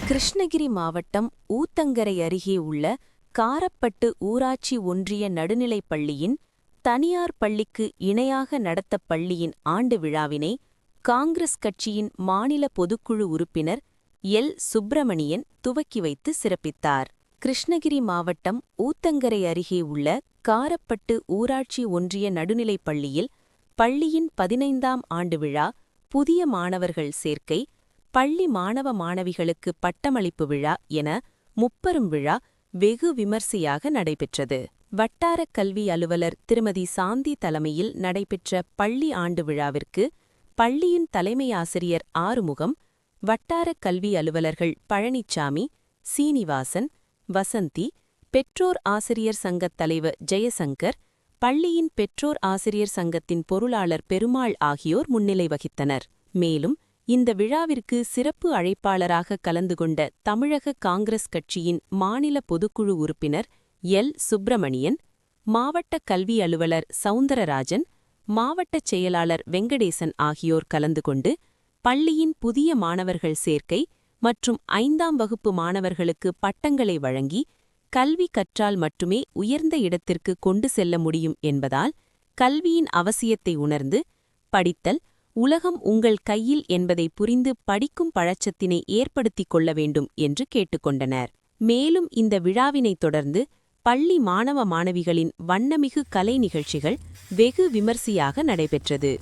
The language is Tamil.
கிருஷ்ணகிரி மாவட்டம் ஊத்தங்கரை அருகே உள்ள காரப்பட்டு ஊராட்சி ஒன்றிய நடுநிலைப் பள்ளியின் தனியார் பள்ளிக்கு இணையாக நடத்த பள்ளியின் ஆண்டு விழாவினை காங்கிரஸ் கட்சியின் மாநில பொதுக்குழு உறுப்பினர் எல். சுப்பிரமணியன் துவக்கி வைத்து சிறப்பித்தார். கிருஷ்ணகிரி மாவட்டம் ஊத்தங்கரை அருகே உள்ள காரப்பட்டு ஊராட்சி ஒன்றிய நடுநிலைப் பள்ளியில் பள்ளியின் 15ஆம் ஆண்டு விழா, புதிய மாணவர்கள் சேர்க்கை, பள்ளி மாணவ மாணவிகளுக்கு பட்டமளிப்பு விழா என முப்பெரும் விழா வெகு விமர்சையாக நடைபெற்றது. வட்டார கல்வி அலுவலர் திருமதி சாந்தி தலைமையில் நடைபெற்ற பள்ளி ஆண்டு விழாவிற்கு பள்ளியின் தலைமை ஆசிரியர் ஆறுமுகம், வட்டார கல்வி அலுவலர்கள் பழனிச்சாமி, சீனிவாசன், வசந்தி, பெற்றோர் ஆசிரியர் சங்கத் தலைவர் ஜெயசங்கர், பள்ளியின் பெற்றோர் ஆசிரியர் சங்கத்தின் பொருளாளர் பெருமாள் ஆகியோர் முன்னிலை வகித்தனர். மேலும் இந்த விழாவிற்கு சிறப்பு அழைப்பாளராக கலந்து கொண்ட தமிழக காங்கிரஸ் கட்சியின் மாநில பொதுக்குழு உறுப்பினர் எல். சுப்பிரமணியன், மாவட்ட கல்வி அலுவலர் சவுந்தரராஜன், மாவட்டச் செயலாளர் வெங்கடேசன் ஆகியோர் கலந்து கொண்டு பள்ளியின் புதிய மாணவர்கள் சேர்க்கை மற்றும் 5ஆம் வகுப்பு மாணவர்களுக்கு பட்டங்களை வழங்கி, கல்வி கற்றால் மட்டுமே உயர்ந்த இடத்திற்கு கொண்டு செல்ல முடியும் என்பதால் கல்வியின் அவசியத்தை உணர்ந்து, படித்தல் உலகம் உங்கள் கையில் என்பதை புரிந்து படிக்கும் பழச்சத்தினை ஏற்படுத்திக் கொள்ள வேண்டும் என்று கேட்டுக்கொண்டனர். மேலும் இந்த விழாவினைத் தொடர்ந்து பள்ளி மாணவ மாணவிகளின் வண்ணமிகு கலை நிகழ்ச்சிகள் வெகு விமர்சையாக நடைபெற்றது.